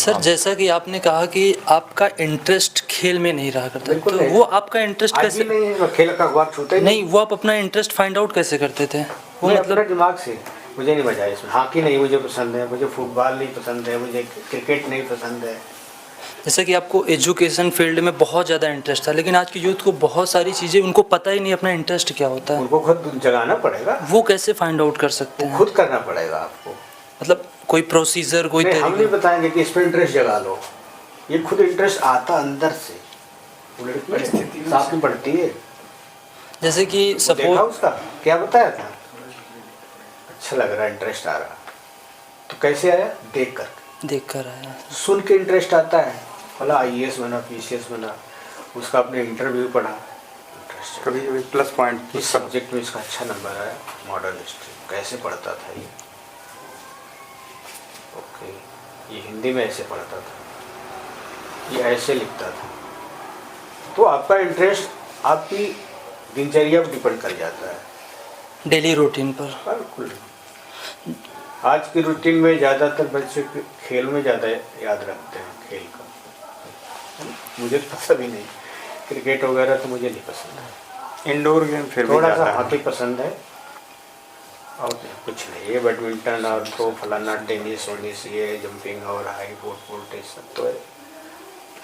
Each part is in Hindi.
सर जैसा कि आपने कहा कि आपका इंटरेस्ट खेल में नहीं रहा करता, तो वो आपका इंटरेस्ट कैसे नहीं, खेल का अखबार छूता ही नहीं, वो आप अपना इंटरेस्ट फाइंड आउट कैसे करते थे? वो मैं मतलब अपने दिमाग से, मुझे नहीं मजा इसमें, हॉकी नहीं मुझे पसंद है, मुझे फुटबॉल नहीं पसंद है, मुझे क्रिकेट नहीं पसंद है। जैसे कि आपको एजुकेशन फील्ड में बहुत ज़्यादा इंटरेस्ट था, लेकिन आज की यूथ को बहुत सारी चीज़ें उनको पता ही नहीं अपना इंटरेस्ट क्या होता है। उनको खुद जगाना पड़ेगा, वो कैसे फाइंड आउट कर सकते हैं? खुद करना पड़ेगा आपको। मतलब कोई प्रोसीजर, कोई हम नहीं तरीका? बताएंगे कि इसमें इंटरेस्ट जगा लो, ये खुद इंटरेस्ट आता अंदर से, साथ में पड़ती है। जैसे कि देखा सपोज उसका क्या बताया था, अच्छा लग रहा है, इंटरेस्ट आ रहा, तो कैसे आया? देख कर आया। सुन के इंटरेस्ट आता है, बोला IAS बना, PCS बना, उसका अपने इंटरव्यू पढ़ा, इंटरेस्ट कभी कभी प्लस पॉइंट इस सब्जेक्ट में इसका अच्छा नंबर आया, मॉडर्न हिस्ट्री कैसे पढ़ता था ये, ओके ये हिंदी में ऐसे पढ़ता था, ये ऐसे लिखता था। तो आपका इंटरेस्ट आपकी दिनचर्या पर डिपेंड कर जाता है, डेली रूटीन पर। बिल्कुल। आज की रूटीन में ज़्यादातर बच्चे खेल में ज़्यादा याद रखते हैं, खेल का मुझे तो पसंद ही नहीं, क्रिकेट वगैरह तो मुझे नहीं पसंद है। इंडोर गेम फिर भी थोड़ा सा ज़्यादा है। हॉकी पसंद है और कुछ नहीं, ये बैडमिंटन और तो फलाना टेनिस वोनिस, ये जंपिंग और हाई बोट वोल्टेज सब तो है,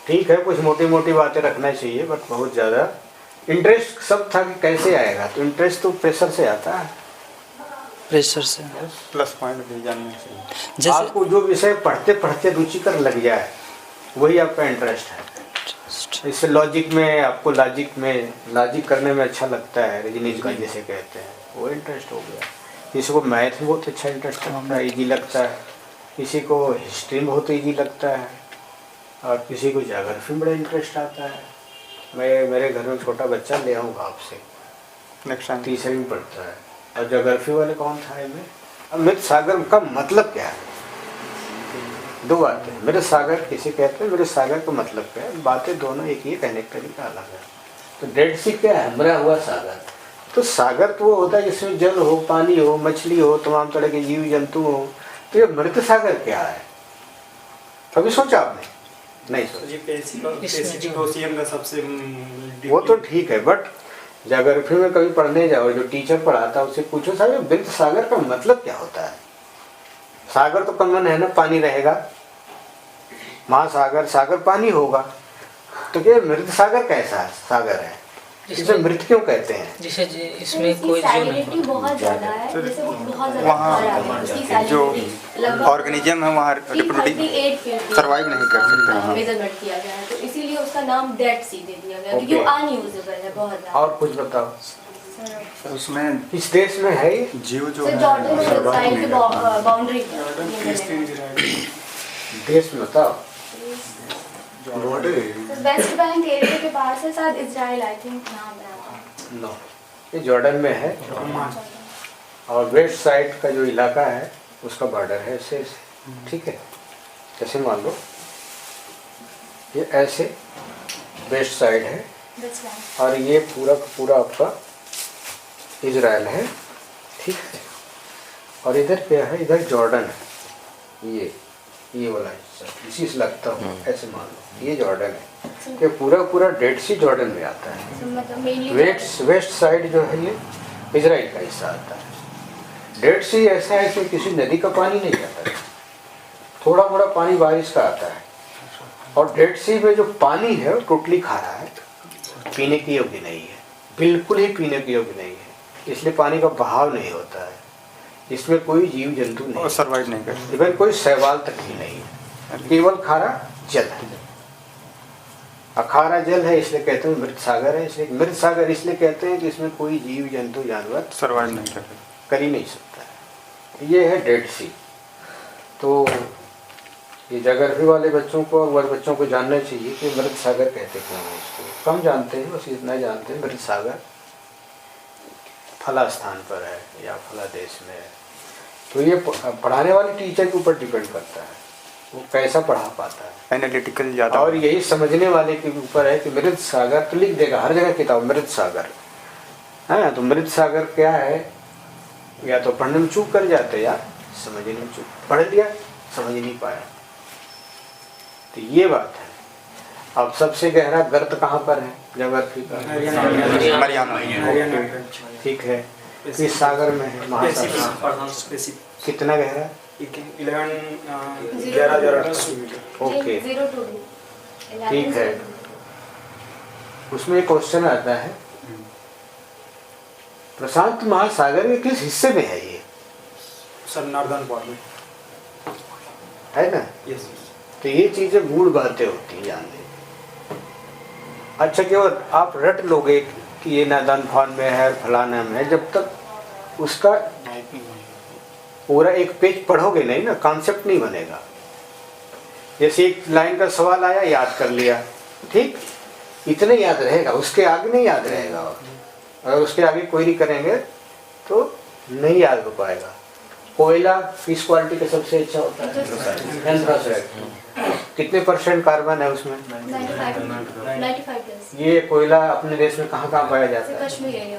ठीक है, कुछ मोटी मोटी बातें रखना चाहिए, बट बहुत ज़्यादा इंटरेस्ट सब था कि कैसे आएगा, तो इंटरेस्ट तो प्रेशर से आता है, प्रेशर से। प्लस पॉइंट भी जानने चाहिए। जैसे आपको जो विषय पढ़ते पढ़ते रुचिकर लग जाए वही आपका इंटरेस्ट है। इससे लॉजिक में आपको लॉजिक करने में अच्छा लगता है, रीजनिंग का जिसे कहते हैं, वो इंटरेस्ट हो गया। किसी को मैथ में बहुत अच्छा इंटरेस्ट लगता है, ईजी लगता है, किसी को हिस्ट्री में बहुत ईजी लगता है, और किसी को ज्योग्राफी में बड़ा इंटरेस्ट आता है। मैं मेरे घर में छोटा बच्चा ले आऊँगा आपसे, नेक्स्ट टाइम तीसरे में पढ़ता है, और ज्योग्राफी वाले कौन था इनमें? अमृत सागर का मतलब क्या है? दो बातें, मेरे सागर किसे कहते हैं, मेरे सागर का मतलब क्या है, बातें दोनों एक ही, कहने का तरीका अलग है। तो डेड सी क्या है? मरा हुआ सागर। तो सागर तो वो होता है जिसमें जल हो, पानी हो, मछली हो, तमाम तरह के जीव जंतु हो। तो ये मृत सागर क्या है? कभी सोचा आपने? नहीं सोचा। सबसे वो तो ठीक है, बट ज्योग्राफी में कभी पढ़ने जाओ, जो टीचर पढ़ाता है उससे पूछो साहब मृत सागर का मतलब क्या होता है? सागर तो कॉमन है ना, पानी रहेगा, महासागर, सागर पानी होगा, तो क्या मृत सागर कैसा है? सागर है, इसे मृत क्यों कहते हैं? जिसे इसमें कोई जो बहुत ज्यादा है, जैसे वो बहुत ज्यादा वहाँ जो ऑर्गेनिज्म है वहाँ सर्वाइव नहीं कर सकते, मेजरमेंट किया गया है, तो इसीलिए उसका नाम डेड सी दे दिया गया, क्योंकि वो अनयूजेबल है बहुत ज्यादा। और कुछ बताओ, उसमें इस देश में है जीव जो सर जॉर्डन में साइड की बाउंड्री देश में बताओ। वेस्ट बैंक एरिया के पास है, शायद इजराइल, आई थिंक नाम है। नो, ये जॉर्डन में है, और वेस्ट साइड का जो इलाका है उसका बॉर्डर है ऐसे, ठीक है। जैसे मान लो ये ऐसे वेस्ट साइड है, और ये पूरा का पूरा आपका इजराइल है, ठीक है। और इधर क्या है? इधर जॉर्डन है, ये वाला हिस्सा, इसी से लगता हूँ, ऐसे मान लो ये जॉर्डन है, कि पूरा पूरा डेड सी जॉर्डन में आता है। वेस्ट साइड जो है ये इजराइल का हिस्सा आता है। डेड सी ऐसा है कि किसी नदी का पानी नहीं आता है, थोड़ा मोड़ा पानी बारिश का आता है, और डेड सी में जो पानी है वो टोटली खारा है, पीने के योग्य नहीं है, बिल्कुल ही पीने के योग्य नहीं है, इसलिए पानी का बहाव नहीं होता है, इसमें कोई जीव जंतु नहीं, सर्वाइव नहीं कर, इवन कोई शैवाल तक भी नहीं है, केवल खारा जल है। अखारा जल है इसलिए कहते हैं मृत सागर है, इसलिए मृत सागर इसलिए कहते हैं कि इसमें कोई जीव जंतु जानवर सर्वाइव नहीं कर ही नहीं सकता है। ये है डेड सी। तो ये ज्योग्राफी वाले बच्चों को और बच्चों को जानना चाहिए कि मृत सागर कहते क्यों हैं इसको। कम जानते हैं, बस इतना जानते हैं मृत सागर फला स्थान पर है या फला देश में है। तो ये पढ़ाने वाले टीचर के ऊपर डिपेंड करता है, वो कैसा पढ़ा पाता है, एनालिटिकल ज़्यादा, और यही समझने वाले के ऊपर है कि मृत सागर तो लिख देगा हर जगह किताब मृत सागर है। तो मृत सागर क्या है? या तो पढ़ने में चूक कर जाते, या समझने में चूक, पढ़ लिया समझ नहीं पाया, तो ये बात है। अब सबसे गहरा गर्त कहाँ पर है? ज्योग्राफी का मरियाना। ठीक है, किस सागर में है? महासागर। कितना गहरा? 11 ओके, 0 to ठीक है। उसमें एक क्वेश्चन आता है, प्रशांत महासागर के किस हिस्से में है ये? सर नॉर्दर्न पार्ट में है ना? यस। तो ये चीजें मूल बातें होती हैं, जान लें। अच्छा, केवल आप रट लोगे कि ये नादान फान में है, फलाना में है, जब तक उसका पूरा एक पेज पढ़ोगे नहीं ना, कॉन्सेप्ट नहीं बनेगा। जैसे एक लाइन का सवाल आया, याद कर लिया, ठीक, इतने याद रहेगा, उसके आगे नहीं याद रहेगा। अगर उसके आगे क्वेरी करेंगे तो नहीं याद हो पाएगा। कोयला किस क्वालिटी का सबसे अच्छा होता है? एंथ्रासाइट। कितने % कार्बन है उसमें? 95+। ये कोयला अपने देश में कहाँ कहाँ पाया जाता है? कश्मीर एरिया।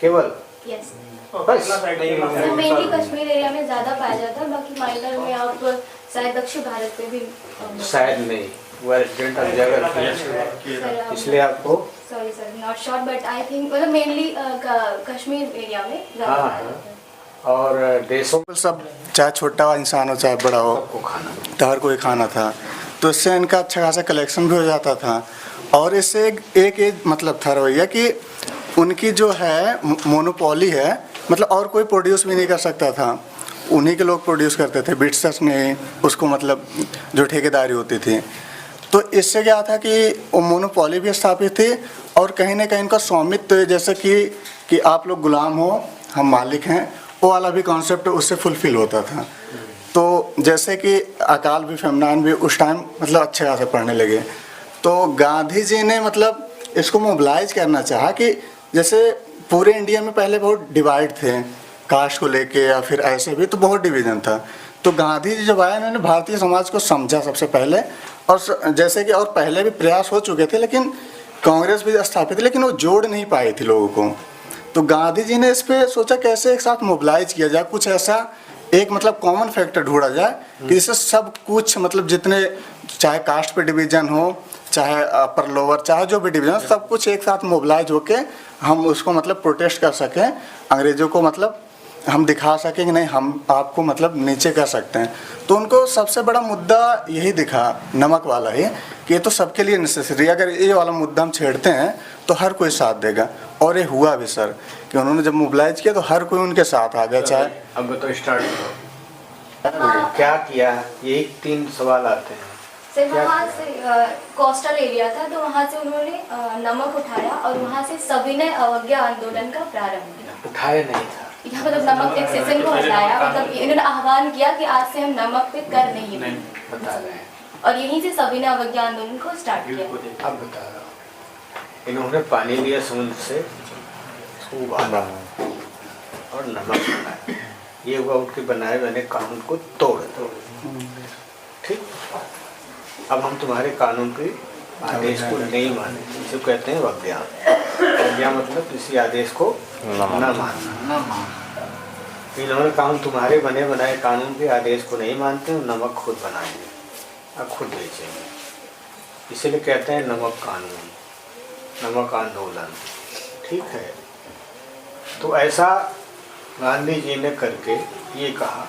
केवल यस। बस? मेनली कश्मीर एरिया में ज्यादा पाया जाता है, बाकी माइनर में आप शायद दक्षिण भारत में भी शायद नहीं, वो रेजिडेंट ऑफ ज्योग्राफी, इसलिए आपको sorry sir not sure but I think मतलब मेनली कश्मीर एरिया में ज्यादा हाँ, पाया जाता है। और देशों सब चाहे छोटा इंसान हो चाहे बड़ा हो को खाना। तो हर कोई खाना था, तो इससे इनका अच्छा खासा कलेक्शन भी हो जाता था। और इससे एक मतलब था रवैया कि उनकी जो है मोनोपोली है, मतलब और कोई प्रोड्यूस भी नहीं कर सकता था, उन्हीं के लोग प्रोड्यूस करते थे, ब्रिटिशर्स ने उसको मतलब जो ठेकेदारी होती थी। तो इससे क्या था कि वो मोनोपोली भी स्थापित थी और कहीं ना कहीं इनका स्वामित्व, जैसे कि आप लोग गुलाम हो हम मालिक हैं, वो वाला भी कॉन्सेप्ट उससे फुलफिल होता था। तो जैसे कि अकाल भी फेमनान भी उस टाइम मतलब अच्छे खासे पढ़ने लगे, तो गांधी जी ने मतलब इसको मोबिलाइज करना चाहा कि जैसे पूरे इंडिया में पहले बहुत डिवाइड थे कास्ट को लेके या फिर ऐसे भी, तो बहुत डिवीज़न था। तो गांधी जी जब आए उन्होंने भारतीय समाज को समझा सबसे पहले, और जैसे कि और पहले भी प्रयास हो चुके थे, लेकिन कांग्रेस भी स्थापित थी, लेकिन वो जोड़ नहीं पाई थी लोगों को। तो गांधी जी ने इस पे सोचा कैसे एक साथ मोबिलाइज किया जाए, कुछ ऐसा एक मतलब कॉमन फैक्टर ढूंढा जाए कि जिससे सब कुछ मतलब जितने चाहे कास्ट पे डिवीज़न हो, चाहे अपर लोअर, चाहे जो भी डिवीज़न, सब कुछ एक साथ मोबिलाइज होके हम उसको मतलब प्रोटेस्ट कर सकें, अंग्रेज़ों को मतलब हम दिखा सकें कि नहीं हम आपको मतलब नीचे कर सकते हैं। तो उनको सबसे बड़ा मुद्दा यही दिखा, नमक वाला ही, कि ये तो सबके लिए नेसेसरी, अगर ये वाला मुद्दा हम छेड़ते हैं तो हर कोई साथ देगा। और ये हुआ भी सर कि उन्होंने जब मोबिलाइज किया तो हर कोई उनके साथ आ गया। चाहे अब तो स्टार्ट करो, क्या किया? यही 3 सवाल आते हैं। सर वहाँ से कोस्टल एरिया था, तो वहाँ से उन्होंने नमक उठाया और वहाँ से सविनय अवज्ञा आंदोलन का प्रारंभ किया। उठाया नहीं था, यहाँ मतलब नमक टैक्सेशन को हटाया, मतलब इन्होंने आह्वान किया कि आज से हम नमक पे कर नहीं बता रहे हैं। और यहीं से सविनय अवज्ञा आंदोलन को स्टार्ट किया। अब बता रहा हूँ, इन्होंने पानी लिया समुद्र से, उसको उबाला और नमक बनाया, ये हुआ उनके बनाए बने कानून को तोड़। ठीक, अब हम तुम्हारे कानून के आदेश को नहीं माने, इसे कहते हैं अवज्ञा। अवज्ञा मतलब किसी आदेश को न मानना। इन्होंने कहा हम तुम्हारे बने बनाए कानून के आदेश को नहीं मानते, नमक खुद बनाएंगे और खुद बेचेंगे, इसीलिए कहते हैं नमक कानून, नमक आंदोलन। ठीक है, तो ऐसा गांधी जी ने करके ये कहा,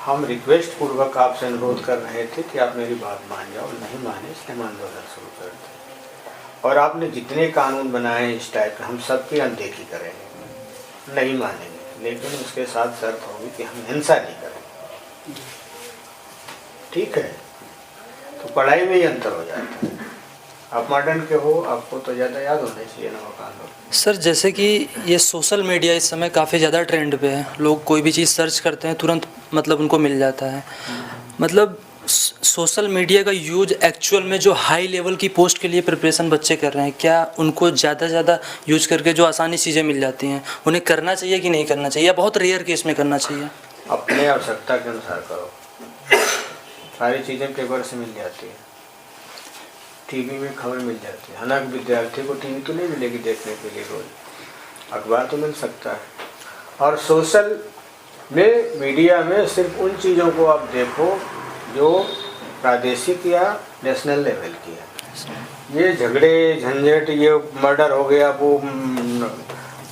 हम रिक्वेस्ट पूर्वक आपसे अनुरोध कर रहे थे कि आप मेरी बात मान जाओ, नहीं माने इसलिए हम आंदोलन शुरू कर दें। और आपने जितने कानून बनाए हैं इस टाइप के, हम सबकी अनदेखी करेंगे, नहीं मानेंगे, लेकिन उसके साथ शर्त होगी कि हम हिंसा नहीं करेंगे। ठीक है, तो पढ़ाई में ही अंतर हो जाता है। आप मॉडर्न के हो, आपको तो ज़्यादा याद होना चाहिए नमक आंदोलन। सर जैसे कि ये सोशल मीडिया इस समय काफ़ी ज़्यादा ट्रेंड पे है, लोग कोई भी चीज़ सर्च करते हैं तुरंत मतलब उनको मिल जाता है। मतलब सोशल मीडिया का यूज एक्चुअल में जो हाई लेवल की पोस्ट के लिए प्रिपरेशन बच्चे कर रहे हैं, क्या उनको ज़्यादा से ज़्यादा यूज करके जो आसानी चीज़ें मिल जाती हैं उन्हें करना चाहिए कि नहीं करना चाहिए, या बहुत रेयर केस में करना चाहिए? अपने आवश्यकता के अनुसार करो, सारी चीज़ें पेपर से मिल जाती है, टीवी में खबर मिल जाती है। हालांकि विद्यार्थी को टीवी तो नहीं मिलेगी देखने के लिए रोज, अखबार तो मिल सकता है। और सोशल में मीडिया में सिर्फ उन चीज़ों को आप देखो जो प्रादेशिक या नेशनल लेवल की है। ये झगड़े झंझट, ये मर्डर हो गया, वो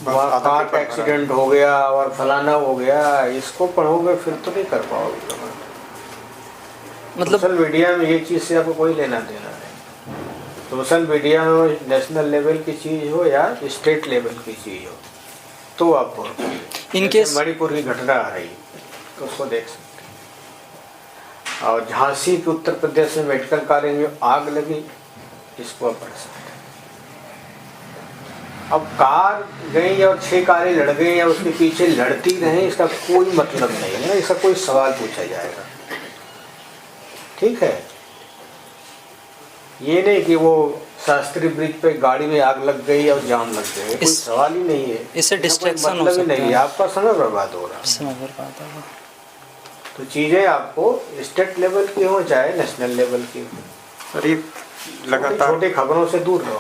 वहाँ कार का एक्सीडेंट हो गया और फलाना हो गया, इसको पढ़ोगे फिर तो नहीं कर पाओगे। मतलब सोशल मीडिया में ये चीज़ से आपको कोई लेना देना नहीं। सोशल मीडिया में नेशनल लेवल की चीज़ हो या स्टेट लेवल की चीज़ हो तो आप पढ़ोगे। In case- मणिपुर की घटना आ रही तो उसको देख सकते हैं, और झांसी के उत्तर प्रदेश में मेडिकल कॉलेज में आग लगी, इसको आप पढ़ सकते हैं। अब कार गई और 6 कारें लड़ गई या उसके पीछे लड़ती रहे, इसका कोई मतलब नहीं है ना, इसका कोई सवाल पूछा जाएगा। ठीक है, ये नहीं कि वो शास्त्री ब्रिज पे गाड़ी में आग लग गई और जाम लग गई, कोई सवाल ही नहीं है। इससे कोई डिस्ट्रैक्शन हो मतलब ही सकता नहीं है, है, आपका समय बर्बाद हो रहा है। समय बर्बाद होगा। तो चीज़ें आपको स्टेट लेवल की हो चाहे नेशनल लेवल की हो, और ये लगातार छोटी खबरों से दूर रहो।